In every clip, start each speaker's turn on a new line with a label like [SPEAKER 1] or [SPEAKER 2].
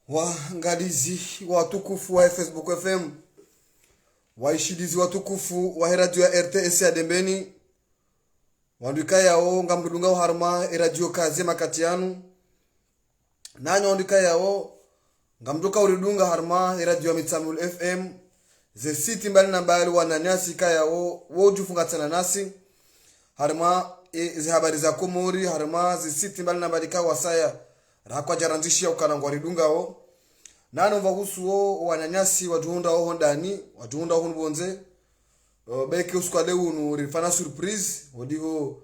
[SPEAKER 1] Waangalizi watukufu wa Facebook FM, waishilizi watukufu wa radio ya RTS ya Dembeni, wandika yao ngamdunga harma radio kaze makati yanu, nanyo wandika yao ngamduka uridunga harma radio ya Mitsamul FM ze siti mbali na mbali wananyasi kayao wojufunga tena nasi harma ze habari za Komori harma ze siti mbali na mbali ka wasaya rakwa jaranzishia ukanangwa ridunga o nano vahusu o wananyasi wajuhunda o ndani wajuhunda o bonze beke uskwale unu rifana surprise wodiho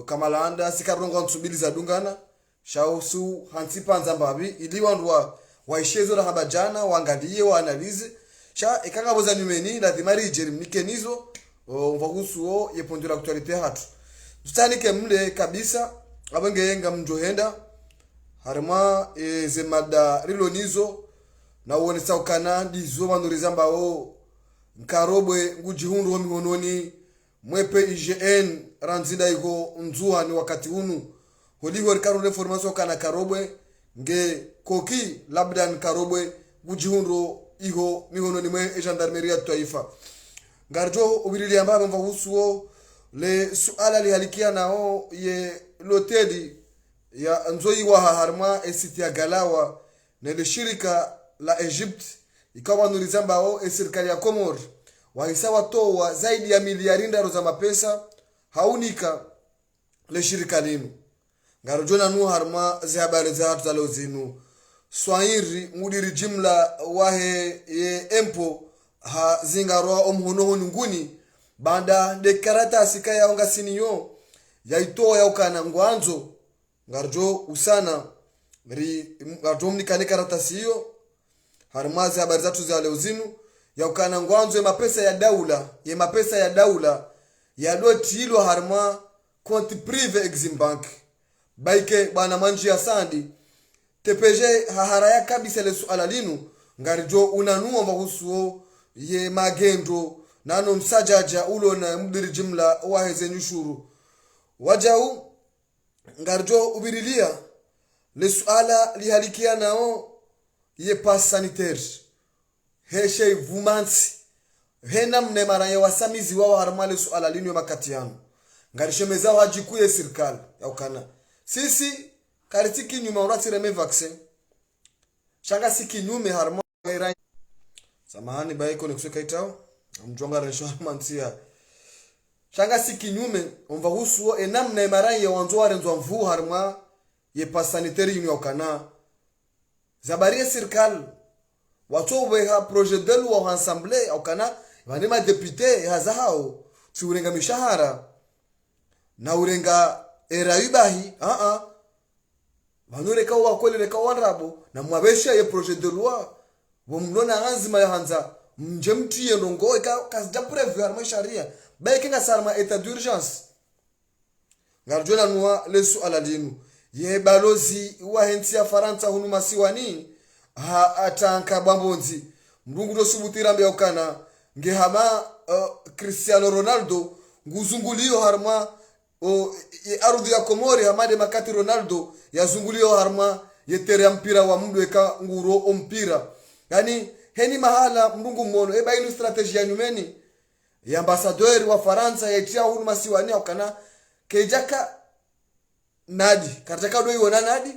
[SPEAKER 1] kamalanda sikarongo nsubili za dungana shausu hansipa nzambabi ili wandu waishezo na habajana waangalie waanalize sha ikanga boza numeni la dimari jerimikenizo vahusu o yepondula actualite hatu tutanike mle kabisa abenge yenga mjohenda harma zemada rilonizo na uonesa ukana dizo manurizamba o nkarobwe ngujihundu wa mihononi mwepe IGN ranzinda iko nzuha ni wakati unu holiho rikaru information kana karobwe nge koki labda nkarobwe ngujihundu iho mihononi mwe gendarmerie taifa ngarjo ubirili ambabo mvahusuo le suala lihalikia nao ye lotedi ya nzoi wa harma esiti ya Galawa na ile shirika la Egypt ikawa nurizamba o serikali ya Komor wahisawa toa zaidi ya miliari ndaro za mapesa haunika le shirika linu ngarojona nu harma za habari za hatu za lozinu swairi mudiri jimla wahe ye empo ha zingarwa omhono nguni banda de karata sikaya onga siniyo yaitoa ya ukana ngwanzo ngarjo usana ngarjo mnikane karatasi hiyo harmazi habari zatu za leo zinu ya ukana ngwanzo ya mapesa ya daula ya doti hilo harma konti prive Exim Bank baike bana manji ya sandi tepeje haharaya kabisa le suala linu ngarjo unanua mahusuo ye magendo nano msajaja ulo na mdiri jimla waheze nyushuru wajau ngarjo ubirilia le suala lihalikia nao ye pass sanitaire heshe vumansi hena mnemara ya wasamizi wao harmale suala linu makatiano ngarishemeza wajikuye serikali ya ukana sisi kariti kinyume urati reme vaccin shanga si kinyume harma ira samahani baiko nikuseka itao mjonga resho mantia shanga si kinyume umva husuo enamna imarai ya wanzo warenzo mvu harma ye pas sanitaire inu yakana zabarie sirkal watu weha projet de loi en assemblée yakana vanema député hazao si urenga mishahara na urenga era yubahi vanureka wakole reka wanrabo na mwabesha ye projet de loi bomnona anzima ya hanza mjemti yendongo kasja prévu harma sharia baike sarma état d'urgence ngarjona nuwa lesu alalinu ye balozi wa hensi ya Faransa hunu masiwani atanka bambonzi mrungu do subutira mbya ukana ngehama Cristiano Ronaldo nguzungulio harma ye arudhi ya Komori hamade makati Ronaldo yazungulio harma ye tere mpira wa mdu eka nguro mpira yani heni mahala mrungu mmono eba inu strategia nyumeni ya ambassadeur wa Faransa yetia hunu masiwani ukana kejaka nadi katika doi wana nadi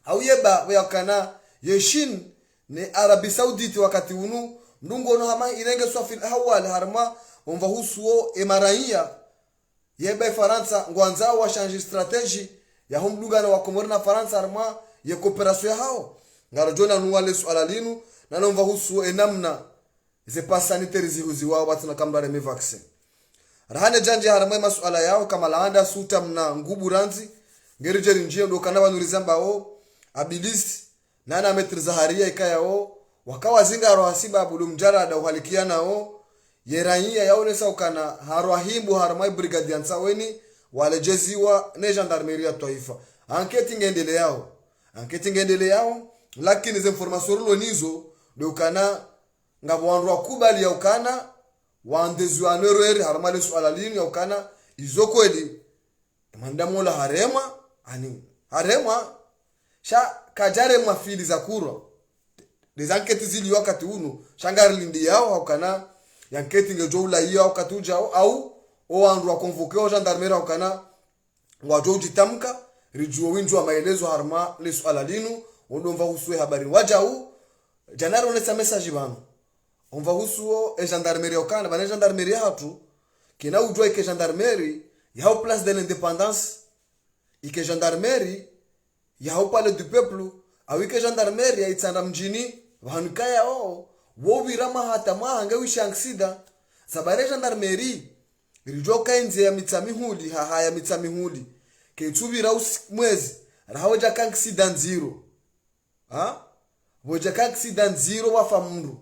[SPEAKER 1] au yeba wakana yeshin ne Arabi Saudite wakati unu ndungo no hama irenge swafil hawal harma umva husuo emaraiya yeba Faransa ngwanza wa change strategy ya humdugana wa Komori na Faransa harma ye cooperation ya hao ngarojona nuwale swala linu na nomva husuo enamna ze pas sanitaire zihuziwa watina kamdare me vaccin rahane janje harma masuala yao kama laanda suta mna ngubu ranzi ngerijeri njio ndo kana banurizamba o abilis nana metri zaharia ikayao wakawa zingaro hasiba bulu mjarada uhalikiana o yerania yaonesa ukana harwahimbu harmai brigadier saweni wale jeziwa ne gendarmerie ya taifa enquête ngendele yao lakini ze information lo nizo ndo kana ngabo wandu kubali ya ukana waandezwa nereri harmale swala lini ya ukana izokweli mandamola harema sha kajare mafili za kurwa des enquêtes zili wakati uno shangari lindi yao ukana yanketi ngejoula hiyo wakati ujao au oandu wa convoquer au gendarmerie ukana wajo jitamka rijuo winjo wa maelezo harma le swala linu ondomva uswe habari wajau janaro nesa message bano onva husuo e gendarmerie ukana bana gendarmerie hatu kina ujwa ke gendarmerie yao place de l'indépendance ike gendarmerie yao palais du peuple awike gendarmerie ya itsanda mjini vankaya wo birama hata mahanga wishangsida sabare gendarmerie irijoka enze ya mitsamihuli haya mitsamihuli ke tubira mwezi rahoja kangsida zero boja kangsida zero wafa mundu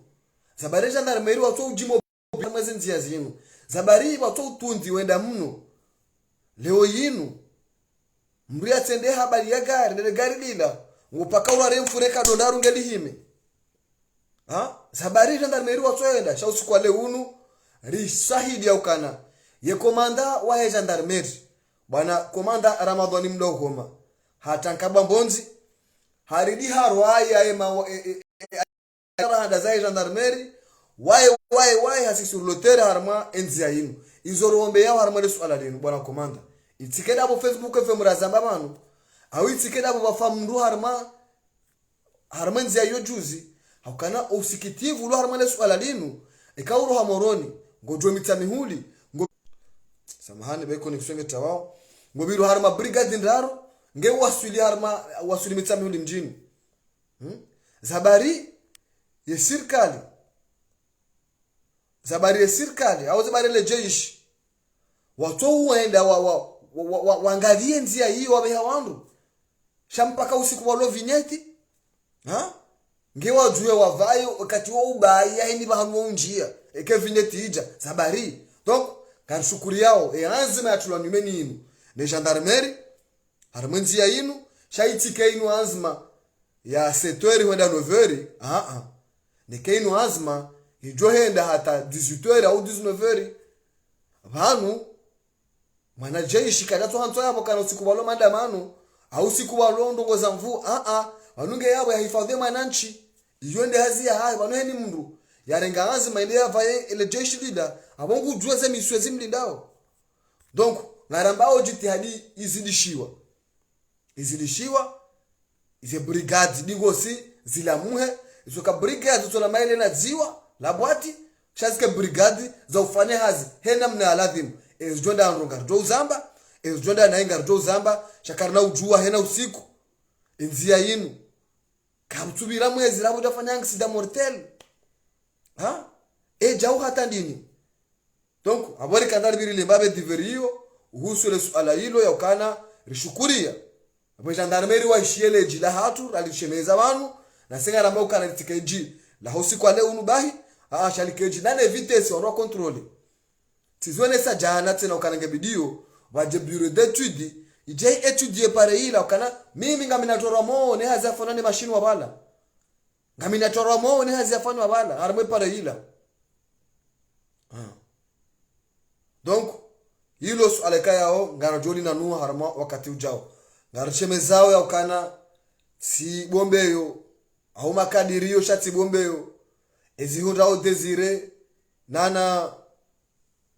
[SPEAKER 1] sabare gendarmerie wato ujimo mwezi nzia zinu zabari wato utundi wenda mno leo yinu mbuya tende habari ya gari lila upaka urare mfureka donaru ngelihime zabari gendarmerie watoenda sha usiku wale unu risahidi ya ukana ye komanda wa gendarmerie bwana komanda Ramadhani mdogoma hatankaba mbonzi haridi harwaya ema hada za gendarmerie wai hasi sur le terrain harma enzia yinu izorombe yao harma lesu alalinu bwana komanda itikeda bo Facebook FM razamba banu au itikeda bo bafamndu harma nzia yo juzi hakana usikitivu lo harma lesu alalinu ikauro hamoroni ngojwe mitamihuli samahani beko nikusenge tawao ngobiru harma brigade ndaro nge wasuli mitamihuli mjini zabari ya sirkali au zabari le jeshi watu waenda waangalie nzia hiyo wabeha wandu shampaka usiku walo vinyeti ngewa juwe wavayo wakati wa ubai ya hini bahanwa unjia eke vinyeti hija zabari donc kan shukuri yao anzima ya tulwa nyumeni inu ne gendarmerie harmenzi ya inu shaitike inu anzima ya 7h wenda 9h ne ke inu anzima hijohenda hata 18h au 19h vanu mwana jeshi kadato hanto yabo kana usiku walo mandamano au siku walo ndongo za mvu wanunge yabo ya hifadhi mwananchi iyonde hazia hayo wanoheni mndu yarenga anzima ile yavaye ile jeshi leader abongu jua ze miswezi mlindao donc narambao jitihadi izidishiwa izilishiwa ize brigade dingosi zilamuhe isoka brigade zola maile na ziwa la bwati shazike brigade za ufanye hazi hena mna aladhim ezijonda anronga do uzamba ezijonda na inga do uzamba shakarna ujua hena usiku enzia yinu kamtsubira mwezi labo dafanya accident mortel ha jau hata ndini donc abori kandali biri limbabe diverio uhusule suala hilo ya ukana rishukuria apo gendarmerie wa ishiele jila hatu alishemeza wanu na senga ramba ukana litikeji la hosi kwa leo unubahi shalikeji nane vitesse on contrôler tizone sa jana tena ukana ngebidio waje bureau d'étude ije étudier pare ila ukana mimi ngamina toramo ne hazafana ne machine wabala ngamina toramo ne hazafana wabala arme pare ila donc hilo suala yao ngarajoli na nuha harma wakati ujao ngarachemezao ya ukana si bombeyo au makadirio shati bombeyo ezihundao Desire nana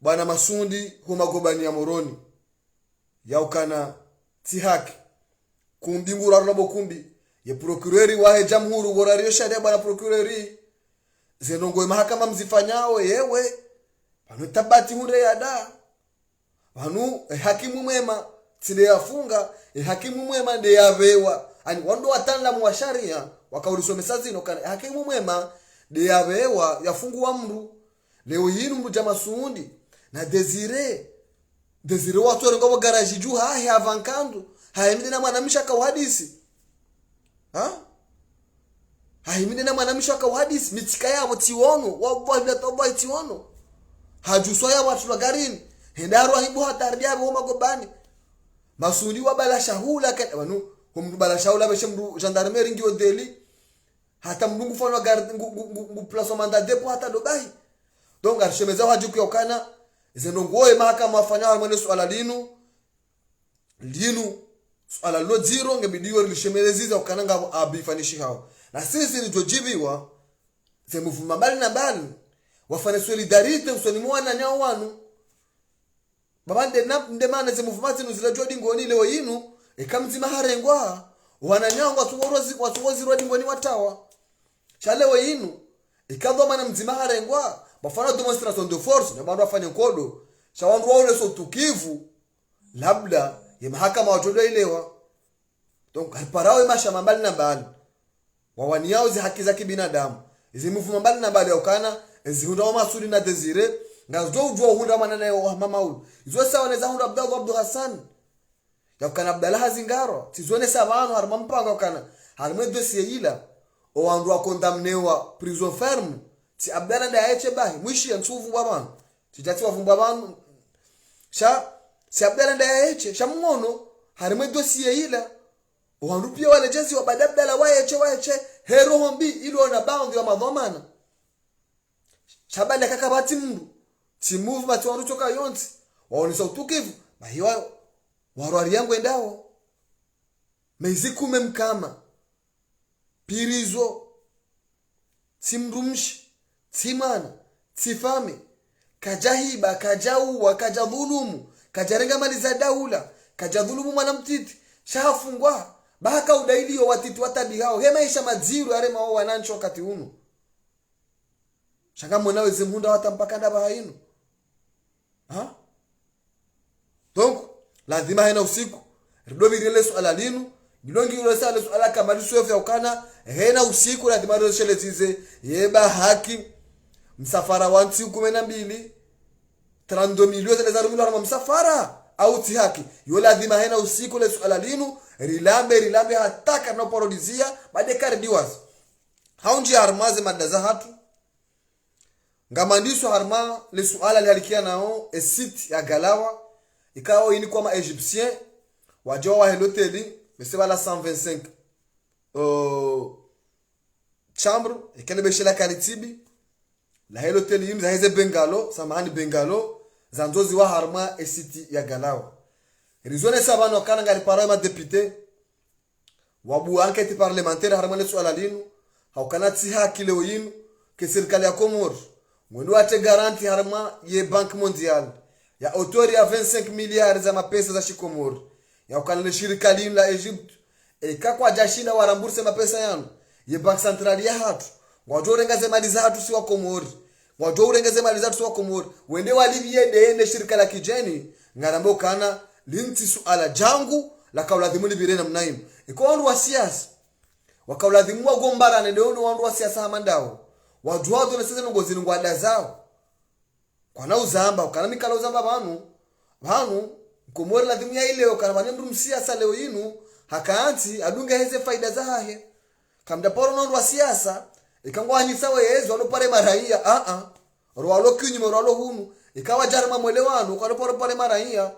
[SPEAKER 1] bwana Masundi huma gobani ya Moroni ya ukana ti haki kumbingura robo kumbi ye procureur wa jamhuri borario shade bwana procureur zenongo mahakama mzifanyao yewe pano tabati hunde ya da pano hakimu mwema tile yafunga hakimu mwema ndiye yavewa ani wando wataalamu wa sharia wakaulisomesa zino kana hakimu mwema ndiye yavewa yafungua mru leo yinu mru jama Masundi na Desire watu warengo garage juu hahi avankandu haimidi na mwanamisha kwa hadisi haimidi na mwanamisha kwa hadisi mitika yabo tiono wabwa bila toba tiono hajuswa ya watu la garini hendaro hibu hatardia homa gobani Masundi wa bala shahula kan wanu hum bala shahula beshe mru gendarmerie ngio deli hata mdungu fano gar ngu place mandat depo hata dobai donc arshemeza hajuku yokana zenongoe mahakama afanya mwana swala linu swala lo zero ngebidiyo lishemeleza ukananga abifanishi hao na sisi nitojibiwa zemuvuma mbali na mbali wafanye solidarite usoni mwana nyao wanu babande ndemana zemuvuma zinu zilajwa dingoni leo yinu ekamzima harengwa wananyangwa watuwozi rodi ngoni watawa chalewe yinu ikadho mana mzima harengwa bafana demonstration de force na bandu afanye kodo shawandu waone so tukivu labda ya mahakama watodo ilewa donc aliparawe mashamba mbali na mbali wawaniao zi haki za kibinadamu izimuvuma mbali na mbali ukana ezihunda wa Masundi na Desire ngazo ujua hunda manana ya mama ulu izo sawa neza hunda Abdul Hassan yakana Abdallah Hazingaro tizone sabano harma mpaka ukana harma dossier ila o wandu akondamnewa prison ferme ti Abdallah nda yache bahi mwishi ya nsuvu babanu tijati wavumba banu si Abdallah nda yache shamuono harma dossier ila o wandu pia wale jezi wa badabdala wayeche hero hombi ilo na bound ya madhamana shabanda kakabati mndu ti movement wandu choka yonti waonisa utukivu bahiwa warwari yangu endao mezikume mkama pirizo timrumshi timana tifame kajahiba kajauwa kajadhulumu kajarenga mali za daula kajadhulumu mwanamtiti shafungwa baka udailio watiti watabi hao hema isha madziru yare mao wanancho wakati unu shanga mwenawe zimhunda watampaka ndaba hainu donc lazima hena usiku ridobi rile suala linu gilongi ule sala suala kama lisofu ya ukana hena usiku lazima ndo shele zize yeba haki msafara wa 12 32 milioni za rumilo na msafara au ti haki yo lazima hena usiku le suala linu rilambe hataka na parodizia bade kardiwas haunji armaze madaza hatu ngamandiso harma le suala lihalikia nao site ya Galawa ikao ini kwa ma Egyptien wajua wa hoteli meseba la 125 chambre ikene beshela kalitibi la hoteli yim za heze bengalo samahani bengalo zanzozi wa harma site ya Galawa rizone sabano kana ngari parole ma député wabu enquête parlementaire harma le suala linu haukana ti haki leo yinu ke serikali ya Comores mwendo ate garanti harma ye Banque Mondiale ya autori ya 25 milliards za mapesa za shikomori ya ukanale shirika lini la Egypt kwa jashinda waramburse mapesa yanu ye bank central ya hatu ngwato urengeze mali za hatu si wa Komori ngwato urengeze mali za hatu si wa Komori wende walivie dende shirika la kijeni ngarambo kana linti suala jangu la kauladhimu libirena mnaim iko wandu wa siasa wakauladhimu wa gombara ndio wandu wa siasa hamandao wajuazo na sasa ngozi ngwada zao kwana uzamba kana mikala uzamba banu Komori ladhimu ya ile kana banendu msiasa leo yinu hakaanti adunga heze faida zahe kamda poro nondo wa siasa ikangwa anyisa wezo walo pare maraia rwalo kinyume rwalo hunu ikawa jarma mwelewano kwa poro pare maraia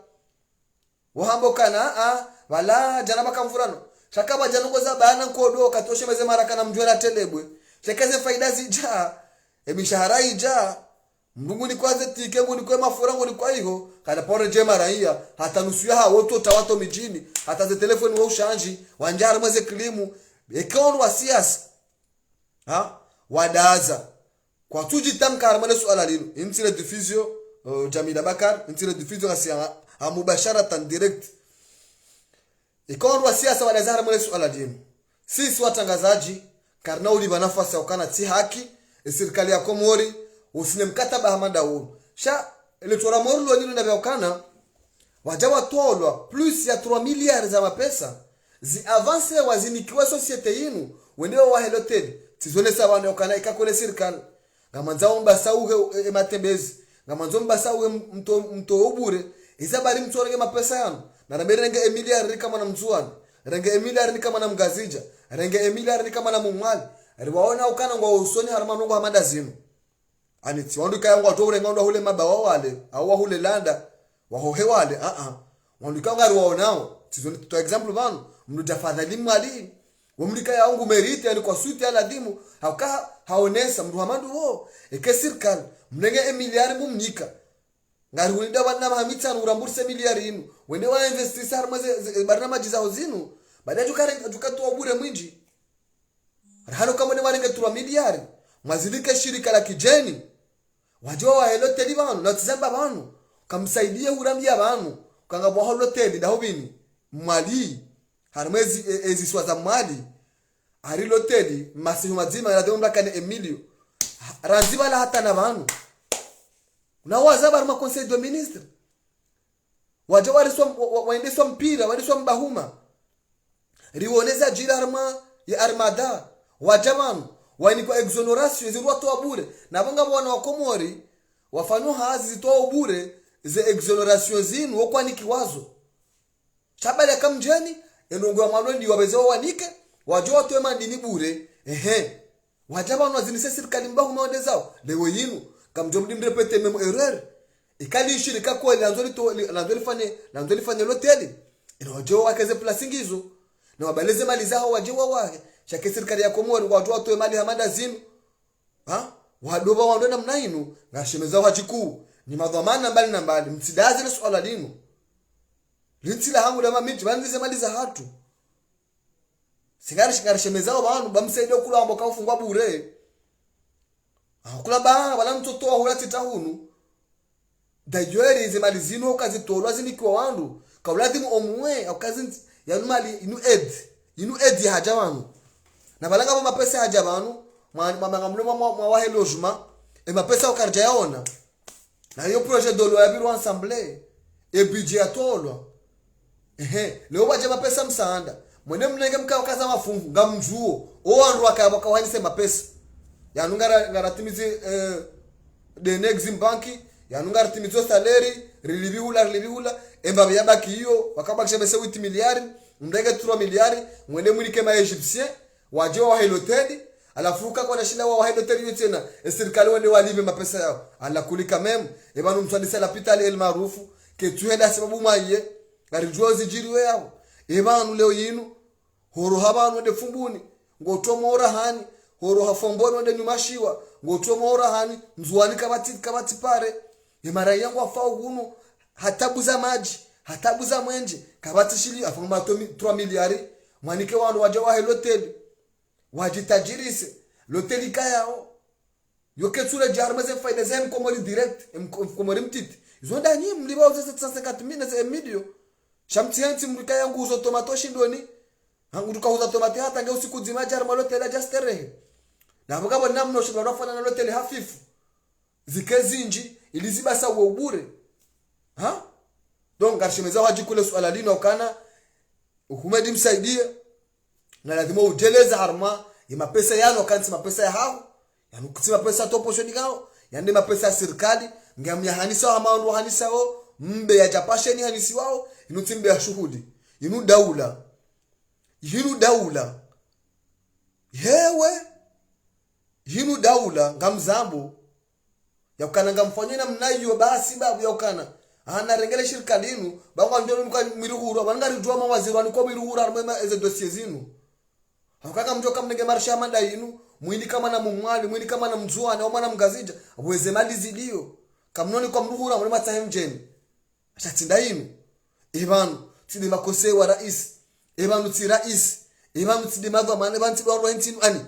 [SPEAKER 1] wahambo kana wala jana makamfurano shakaba janongo za bana nkodo katoshe meze maraka na mjwera telebwe chekeze faida zija emishahara ija Mungu ni kwaze tike Mungu ni kwa mafurango ni kwa hiyo kana pore je maraia hata nusu ya woto tawato mijini hata ze telefoni wa ushanji wanjara mweze klimu ekono wa siasa wadaza kwa tuji tamka armane suala lino intile diffusion Jamila Bakar intile diffusion asia mubasharatan direct ekono wa siasa wadaza armane suala lino sisi watangazaji karna uliba nafasi ukana ti haki serikali ya Komori usine mkataba hamanda huu sha electoral morlo nilo nabeokana wajawa tolwa plus ya 3 miliards za mapesa zi avance wazinikiwa societe yinu wendewa wa heloted tizone sawa naokana ikakole serikali ngamanza mbasauhe matembezi ngamanzo mbasauhe mto ubure izabari mtorege mapesa yanu na raberenge emiliard kama na mzuani renge emiliard kama na mgazija renge emiliard kama na mumwali riwaona ukana ngwa usoni harama nongo hamada zinu aniti wandu kaya ngwa ure ngwa hule mabawa wale au hule landa wahohe wale wandu kaya ngari waonao tizoni to example banu mnu tafadhali mwali wamlika yangu merite yani kwa suite ala dimu hauka haonesa mdu hamandu wo ekesirkal mnenge emiliard mumnika ngari wenda wana mahamitana uramburse miliard inu wende wa investisa harmaze barnama jizao zinu baada tukatoa bure mwinji hano kama ni warenga 3 miliard mwazilike shirika la kijeni wajua wa heloteli banu na tizamba banu kamsaidie urambia banu kanga bwa heloteli daho bini mali harmezi eziswa za mali hari loteli masihu mazima ya domba kane Emilio ranziba la hata na banu na wazaba ma conseil de ministre wajua waendeswa mpira waendeswa mbahuma riwoneza jira harma ya armada wajabanu wani kwa exoneration zirwa toa bure na banga bwana wa Komori wafanu hazi zitoa bure ze exoneration zinu wokwa nikiwazo chabale kamjeni enongo ya manondi wabezo wanike wajua toa mandini bure wajabanu wazinise serikali mbahu maondezao lewe yinu kamjomdi mrepete memo erreur ikali shirika kwa lanzoli fanye loteli wajua wakeze placingizo na wabaleze mali zao wajua wake shake serikali ya Komori watu watoe mali hamada zinu wadoba wandona mnainu ngashemeza wachiku ni madhamana mbali na mbali msidazi na swala linu lintila hangu da mamiti banzize mali za hatu singari shemeza wanu bamsaidia kula amboka ufungwa bure kula ba wala mtoto wa hulati tahunu dajweri ze mali zinu ukazitolwa zinikiwa wandu kauladimu omwe akazi ya mali inu ed haja wanu na balanga bo mapesa haja banu mama mwa wahe logement mapesa ukarja yaona na hiyo projet dolo ya biro ensemble budget atolwa leo baje mapesa msaanda mwene mnenge mkao kaza mafungu ngamjuo owandu akaba kawanise mapesa yanungara ngaratimize de Nexim banki yanungara timizo salary relivihula embabe yabaki hiyo wakabakisha bese 8 miliari mndege 3 miliari mwene mwilike ma Egyptien wajua wa heloteli alafuka kwa nashila wa heloteli tena serikali wale walibe mapesa yao alakulika mem ebanu mtwandisa la pitali el maarufu ke tuenda sababu maiye ngarijua zijiriwe yao ebanu leo yinu horo habanu de fumbuni ngotomo orahani horo hafomboni de nyumashiwa ngotomo orahani mzuani kabati pare emara yangu afao guno hatabuza maji hatabuza mwenje kabati shili afuma 3 miliari mwanike wandu wajawa heloteli wajitajirise loteli kayao yoketsura jarmaze faida zem Komori direct Komori mtiti zonda nyi mliba uza 750,000 za Emilio shamtianti mrika yangu uzo tomato shindoni hangu tukauza tomate hata nge usiku zima jar malotele jasterehe na bugabo namno shindwa rafana na lotele hafifu zikezinji ilizibasa uwe ubure ha donc garshemeza waji kule swala lino ukana uhumedi msaidie na lazima ujeleza harma ya pesa yano kanti mapesa ya hao yani kutima pesa topo shoni gao yani mapesa ya serikali ngamya hanisa wa maondo hanisa wao mbe ya japasheni hanisi wao inutimbe ya shuhudi inu daula hewe yinu daula ngamzambo ya ukana ngamfanywe na mnayo basi babu ya ukana ana rengele shirika linu bangwa ndio mko miruhuru bangari jua mawaziri wani kwa miruhuru armema eze dossier zinu hakaka mjoka mnenge marsha manda yinu mwili kama na mumwali mwili kama na mzuani au mwana mgazija uweze mali zidio kamnoni kwa mruhuru amrema tahemjeni achatinda yinu ibanu tidi makose wa rais ibanu ti rais ibanu tidi madwa mane banti wa rohentinu ani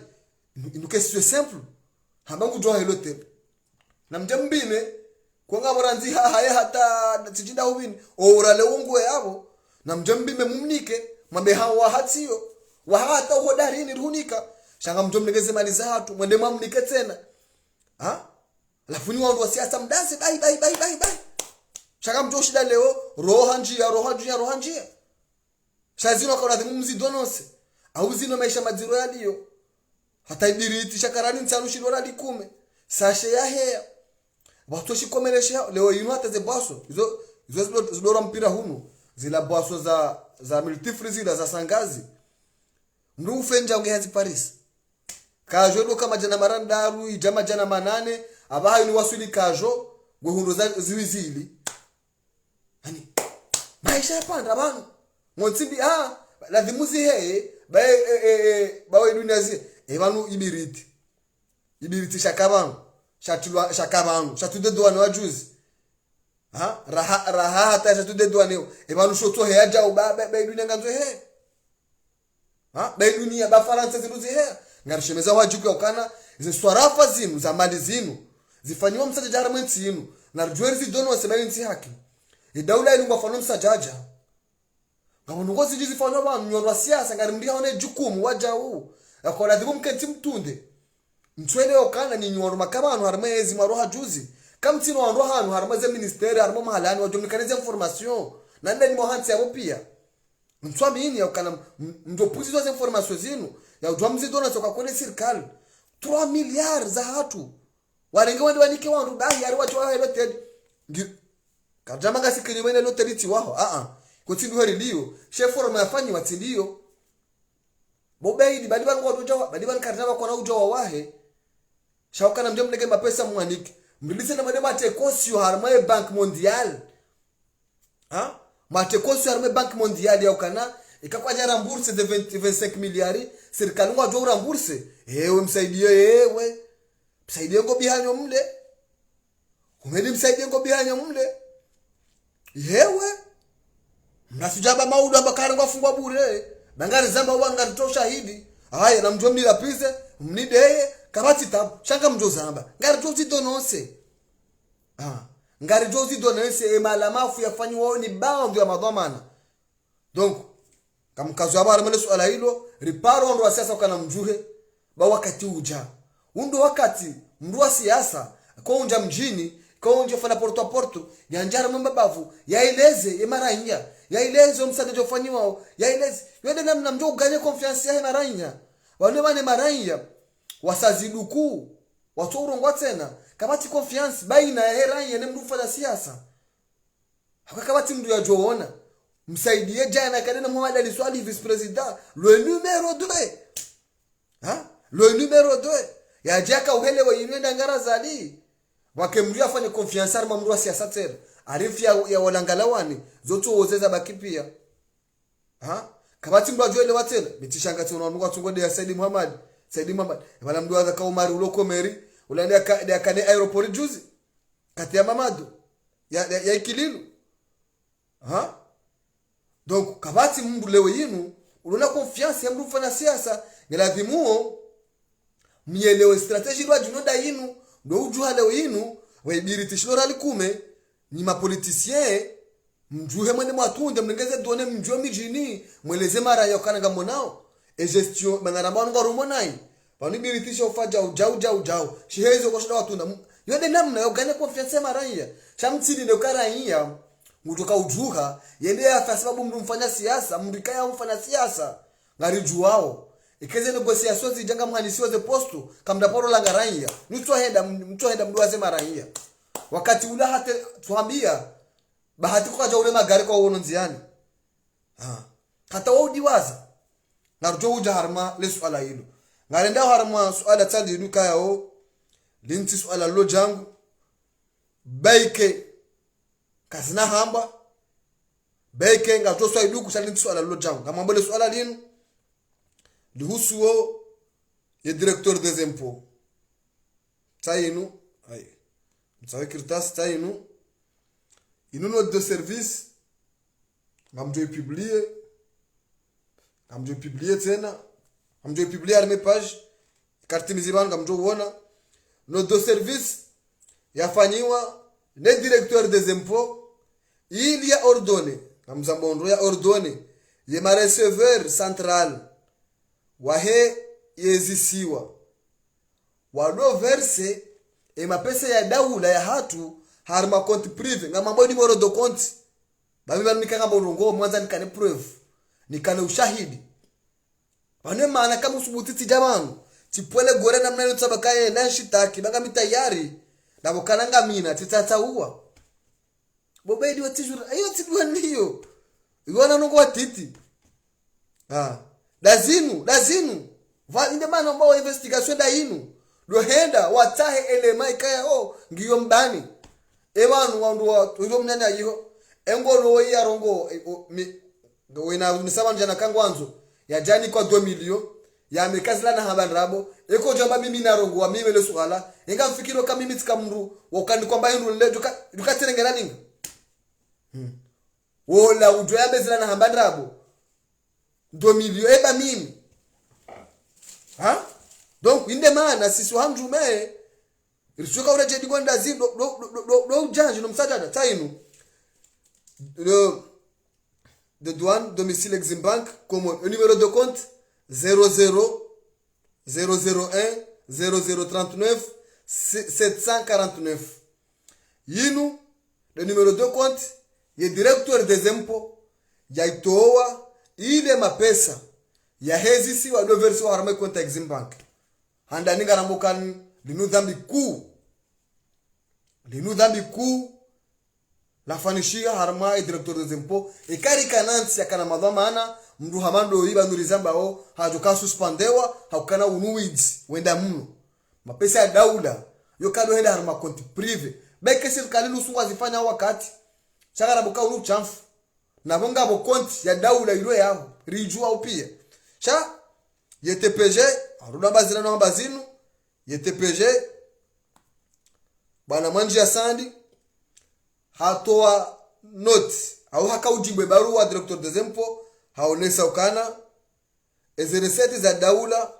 [SPEAKER 1] inuke sio simple habangu jua helote na mjambine kwanga moranzi haya hata tijinda hubini orale ungu yabo na mjambime mumnike mambe hawa hatio wa hata hodari ni ruhunika shanga mjomlegeze mali za watu mwende mamnike tena alafu ni wao wa siasa mdanse bai shanga mjoshida leo roha njia shazino kwa radhimu mzidonose au zino maisha madiro yaliyo hata idiriti shakarani nsanu shilora likume sashe ya hea watu shikomelesha leo yinu hata ze baso hizo zidora mpira hunu zila baso za multifri zila za sangazi ndu fenja ungehazi Paris kajo ndo kama jana marandaru ijama jana manane abahayo ni wasuli kajo gwehundo za ziwizili hani maisha yapanda banu montibi lazimuzi heye bawe dunia zi banu ibiriti shakabanu shakabanu shatude doane wajuzi raha hata shatude doane banu shoto he aja uba dunia nganzo he dunia ba Faransa ziruzi he ngarishemeza wajuka ukana ziswarafa zinu za mali zinu zifanywa msaja jarmenti yinu na rjueri zidono wasebainti haki daula inu mafano msajaja ngamuntu ngozi jizifanywa ba mnyorwa siasa ngarimdia one jukumu waja huu akora dibu mkenti mtunde mtwele ukana ni nyorwa makabanu harmezi maroha juzi kamtino wanroha hanu harmaze ministeri harmo mahalani wajomnikanize information na ndani mohansi yabo pia mtwami ini ukana ndopuzi zote information zinu ya ujwa mzidona soka kwenye serikali 3 miliard za hatu warenge wende wanike wandu dahi yari wacho wa eloted kajama ngasikini wene loteriti waho kutindu heri liyo sheforo mafanyi watiliyo bobeidi bali bali ngodoja bali bali karnaba kwa ujo wa wahe shauka mjom ndege mapesa mwaniki mbilise na madema tekosio harma bank mondial matekosio harma bank mondial ya ukana ikakwaja rambourse de 25 miliari serikali ngwa rambourse ewe msaidie ngo bihanyo mle umedi msaidie ngo bihanyo mle yewe mnasijaba maudu ambakari ngwafungwa bure bangari zamba wanga ntosha hidi haya na mjomni la pise mnide kabati tabu shanga mjo zamba ngari jozi donose ngari jozi donose malamafu yafanyi wao ni bound ya madhamana donc kama kazo habari mele swala hilo riparo ndo siasa kana mjuhe ba wakati uja undo wakati mndua siasa kwa unja mjini kwa unja fana porto yanjara mbabavu yaeleze yemaranya yaeleze msadaje ufanywa yaeleze yode namna mjo uganye confiance ya maranya wale maranya wasaziduku watu urongwa tena kabati confiance baina ya heranya na mndufanya siasa hakakabati mndu ya joona msaidie jana kadena Muhammad Ali Swali vice president le numéro 2 le numéro 2 ya jaka uhelewe yinenda ngara zali wakemria afanye confiance arma mru siasa tena arifia ya walangalawani zote wozeza bakipia kabati mru ajoele watela mitishanga tuna nuka tungode ya Said Muhammad wala mdu aza ka Omar uloko meri ulanda ya kane aeroport juzi kati ya Mamadu ya Ikililu donc kabati mndu leo yinu ulona confiance ya mndu fanya siasa ngelazimuo mielewe strategy rwa junoda yinu ndo ujua leo yinu weibiriti shilora likume ni mapoliticien mjuhe mwene mwatunde mnengeze done mjuhe mijini mweleze mara yokana ngamonao e gestion manaramba ngo rumonai bani biritisha ufaja ujau shihezo kwa shida watunda yode namna yogane confiance mara ya shamtsidi ndo karaia mutoka ujuha yende afa sababu mndu mfanya siasa mndikaya mfanya siasa ngari juwao ikeze negociation zijanga mhandisi ze posto kamda poro la ngaraia mtu henda mdu azema raia wakati ula hata tuambia bahati kwa jaule magari kwa uono nziani hata wao diwaza narujo uja harma le swala hilo ngarenda harma swala tali duka yao linti swala lo jangu baike kazina hamba baike ngato swala duku linti swala lo jangu kama mbele swala lino lihusuo ye directeur des impôts tainu ay msawe kirtas tainu inu note de service ngamjo publier tena ngamjo publier mes page carte mizibana ngamjo uona note de service yafanywa ne directeur des impôts il y a ordonné ngamzambondo ya ordonné ye ma receveur central wahe yezisiwa walo verse e mapesa ya daula ya hatu harma compte privé ngama mboni moro do compte babi bani kanga borongo mwanza nikane proof nikane ushahidi bane maana kama usubutiti jamanu tipole gore namna yo tabakaye na shitaki baka mitayari na bokananga mina titataua bobedi watijura ayo tidwa ndio iwana nongo watiti lazinu va inde maana ambao investigation da inu lo henda watahe elema ikaya ngiyo mbani ebanu wandu wa uyo mnene ayiho engolo ya rongo wena nisaba njana kangwanzo ya jani kwa 2 million ya mekazila na habandrabo eko jamba mimi na rongo wa mimi le swala inga mfikiro kama mimi tikamru wakandi kwamba inu le dukaterengera ninga wola ujo ya bezila na habandrabo 2 million eba mimi donc inde maana sisi hamjume ilishoka uraje digonda zido do ujanje no msajada tainu de douane domicile Exim Bank comme numéro de compte 00 001 0039 749 yinu le numéro de compte ye directeur des impôts yaitoa ile mapesa ya hezisi wa doversi wa harama konta Exim Bank handa ninga rambukan linu dhambi kuu la fanishia harama directeur des impôts e kari kanansi yakana madhamana mndu hamando iba nurizamba hajoka suspendewa hakana unuids wenda mno mapesa ya daula yo kado henda harama konti privé beke serikali nusu wazifanya wakati chagara boka unu chamfu na bonga bo konti ya daula ilo yao rijua upia cha YTPG aruna bazina no bazinu YTPG bana manji ya sandi hatoa note au haka ujimbe barua directeur des impôts haonesa ukana ezereseti za daula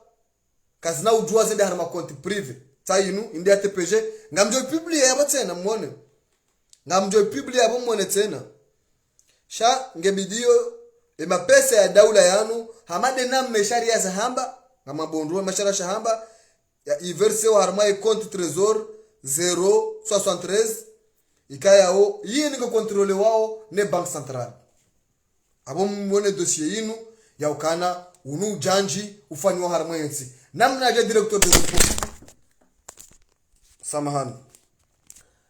[SPEAKER 1] kazina ujua zende harma compte privé tainu indi YTPG ngamjo publier yabo tena muone ngamjo publier yabo muone tena sha ngebidio mapesa ya daula yanu hamade na mesharia za hamba ngama bondro mashara shahamba ya iverse wa harma compte trésor 073 ikayao yini ko contrôler wao ne banque centrale abo mwone dossier yinu ya ukana unu janji ufanywa harma yensi namna ya directeur des impôts samahani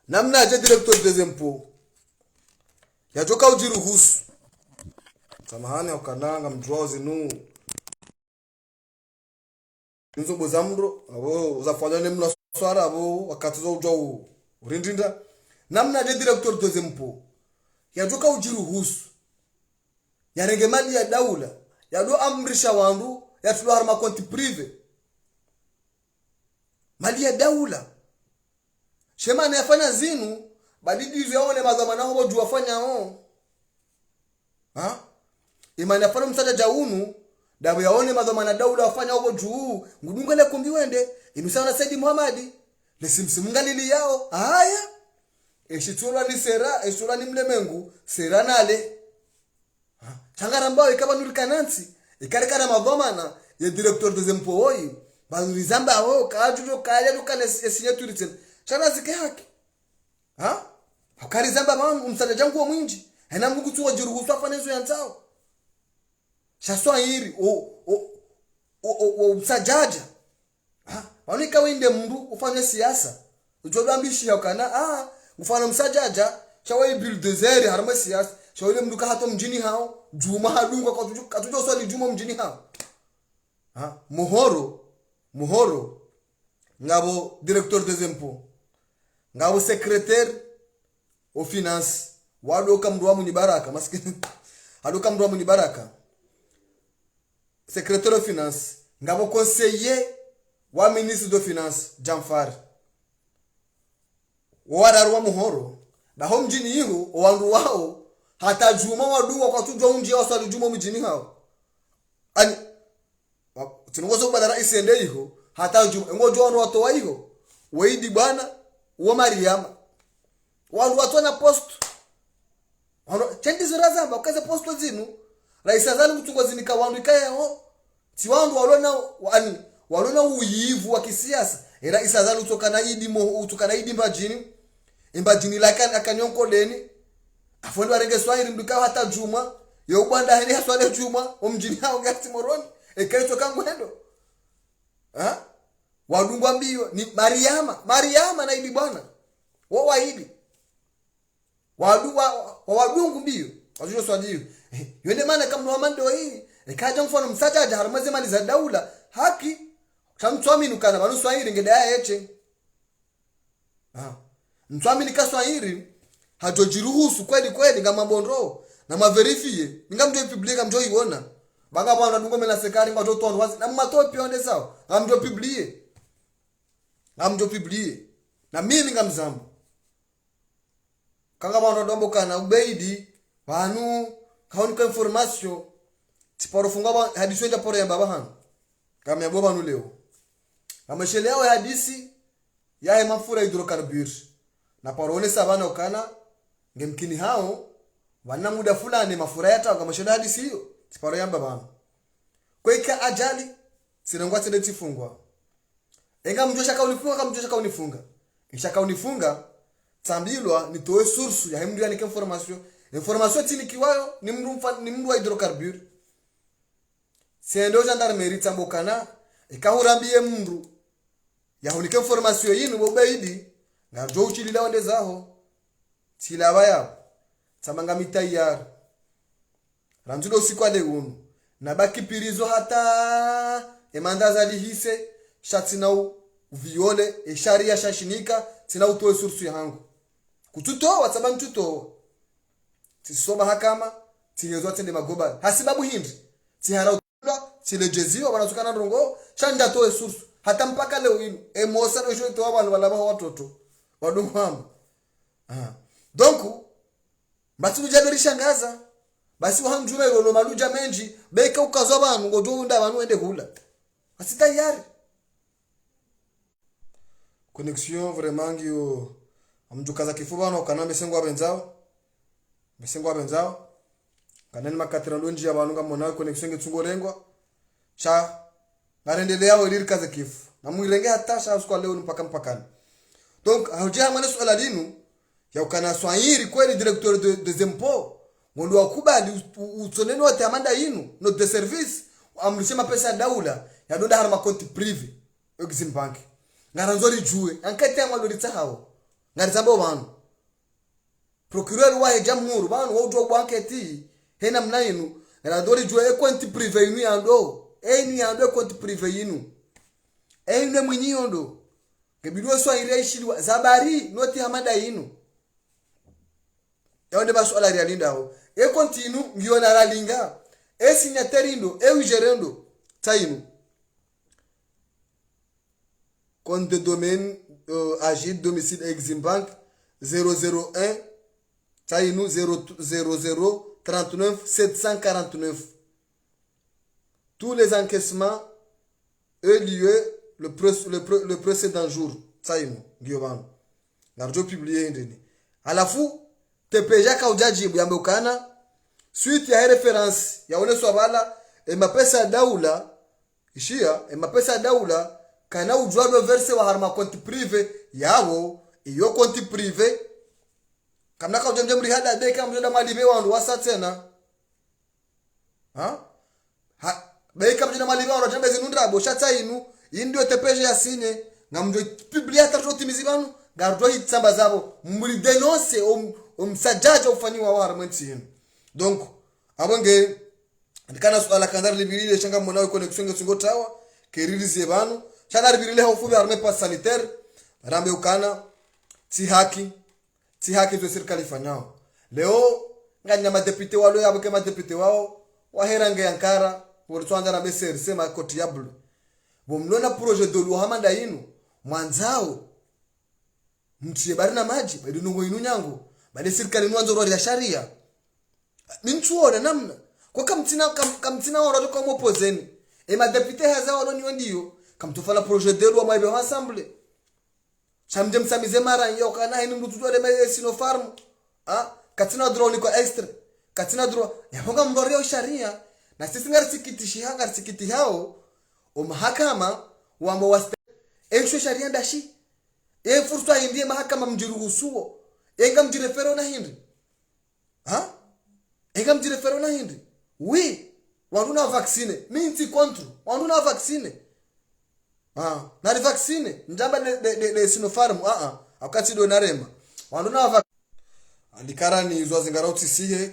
[SPEAKER 1] namna ya directeur des impôts ya joka ujiruhusu samahani ukananga mdrozi nu nzo bozamro abo uzafanya ne mna swara abo wakati zo ujao urindinda namna de directeur des impôts ya joka ujiruhusu ya rengemali ya daula ya do amrisha wandu ya tulo harma compte privé mali ya daula shema na yafanya zinu badidi zione mazamana ho juu wafanya imani afana msaja jaunu dabu yaone madhamana daula wafanya huko juu ngudungale kumbi wende inusana Saidi Muhammad lesimsimungalili yao haya eshitulwa ni sera eshitulwa ni mlemengu sera nale changaramba ikaba nurikanansi ikarekana mavomana ye directeur des impôts oyi bazurizamba wo kajujo kaya lukana signature tena chana zike haki akarizamba bana umsada jangu mwinji hena mungu tuwa jiruhusu afanezo yanzao shaswa hiri o msajaja wanika winde mndu ufanye siasa ujodambishi yakana mfano msajaja chawa bulldozer harma siasa shawile mndu kahato mjini hao juma hadungwa kwa katujo swali juma mjini hao muhoro ngabo directeur des impôts ngabo secrétaire aux finances wadoka mndu wa munyibaraka maskini adoka mndu wa munyibaraka secrétaire aux finances ngabo conseiller wa ministre de finance Jamfar wadarwa muhoro baho mjini hiyo wandu wao hata juma wadungwa kwa tujwa unje wasali juma mjini hao ani tunongozo badala isende hiyo hata juma ngojo wanu watoa hiyo weidi bwana wa Mariama wandu watona post wano chendi zirazamba ukaze posto zinu raisa zanu mtungozi nika wandu ikayo ti wandu walona uyivu wa kisiasa era isa zanu utokana idi mbajini lakani akanyonkoleni afondu arenge swahili mduka hata juma yo bwanda hene haswale juma omjini hao ngati moroni ekaito kangwendo wadungwa mbio ni Mariama na idi bwana wo waidi wadungu mbio wajujo swali yende maana kama wamando hii ekaja mfano msajaja haramaze mali za daula haki chamtwamini kana banu swahili ngedaya yeche mtwamini kaswahili hajojiruhusu kweli ngama bondo na maverifie ngamjo publika mjo iona banga bwana dungo mena sekari ngwa totondo wazi na matopi onde sawa ngamjo publie na mimi ngamzambo kanga bwana dombo kana ubeidi banu kaonika information tiporo funga hadithi nja poro ya baba hanu kama ya baba leo ameshele yao hadisi ya mafura hydrocarbures na parone sabana ukana ngemkini hao wana muda fulani mafura yata kama shele hadisi hiyo tiporo ya baba hanu kweka ajali sinangwa tende tifungwa enga mjosha kaunifunga ishaka unifunga tambilwa nitoe source ya hemdu yanike information tini kiwayo ni mndu wa hydrocarbures sendo gendarmerie tambokana ikahurambie mndu ya hunike information yinu bobeidi ngajo uchilila wande zaho tilaba ya tamanga mitayar ranjulo sikwade unu na baki pirizo hata emandaza lihise shatina viole sharia shashinika tina utoe source yangu kututoa sababu tutoa tisoma hakama tinyezwa tende magoba hasibabu hindi tihara tilejeziwa wanazukana rongo shanja toe source hata mpaka leo inu emosa no shoto abantu balaba watoto wadumama donc basi mujadori shangaza basi wahamjume rono maluja menji beka ukazo abantu ngo unda abantu ende hula basi tayari connexion vraiment ngio amjukaza kifuba no kana mesengwa benzao kanani makatira ndonji abantu ngamona connexion ngetungo lengwa cha narendelea weliri kaza kifu na mwilenge hata sha usko leo mpaka donc hauja mwana swala linu ya ukana swahili kweli directeur des impôts ngondo wakubali utsoneni wote amanda yinu no de service amlisema pesa daula ya donda harma konti privé exim bank ngaranzori juwe ankete amalo litahao ngarizambo banu procureur wa jamhuri banu wodo banketi hena mnainu ngaranzori juwe konti privé yinu yando eni yando konti privé yinu ene mwenyondo ngebidwa swahili aishilwa zabari noti amanda yinu yawande baswala rialindao continue ngiona ralinga signatarindo ugerendo tainu compte de domaine agit domicile exim bank 001 tainu 000 39 749 tous les encaissements eu lieu le précédent jour tainu ngiyobano narjo publier ndeni alafu tepeja ka ujajibu yambe ukana suite ya reference yaone swabala mapesa daula ishia mapesa daula kana ujwalo verse wa harma konti prive yawo iyo konti prive kamna ka ujamje mri hada beka mjoda malibe wandu wasa tena ha beka mjoda malibe wandu jambe zinundra bo shata inu indio tepeje yasinye ngamjo publia taroti mizibanu gardo hitsamba zabo muri denonce umsajaja ufaniwa wa harmenti yenu donc abonge ndikana swala kandar libirile shanga mwana connexion ngesungo tawa keririze banu shanga libirile hofu ya arme pas sanitaire rambe ukana ti haki zo serikali fanyao leo nganya madepite walo yabuke madepite wao waherange yankara woritswanda na beser sema koti yablu bomlona projet de loi hamanda yinu mwanzao mtie barina maji bado nungo inu nyango bade serikali nwanzo rodi ya sharia minchuona namna kwa kamtina wao kwa mopozeni madepite haza walo ni ndio kamtofala projet de loi maibe ensemble chamje msamize mara yo kana inu mtu tuwa de Sinopharm katina drone kwa extra katina drone yahonga mborio sharia na sisi ngarsikiti hao mahakama wambo wasta esho sharia ndashi fursa indie mahakama mjiruhusuo enga mjirefero na hindi enga mjirefero na hindi oui wanuna vaccine minti contre wanuna vaccine na vaccine njamba de Sinopharm akati do narema wanuna andikara ni zwa zingara utisihe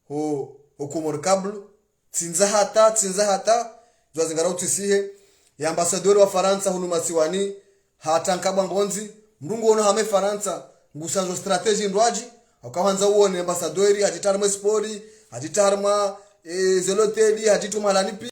[SPEAKER 1] ho kumorkablu tinza hata zwa zingara utisihe ya ambassadeur wa Faransa hunu siwani hata nkabwa ngonzi mrungu ono hame Faransa ngusanzo strategy ndwaji akaanza uone ambassadeur hatitarma spori hatitarma zeloteli hatitumala nipi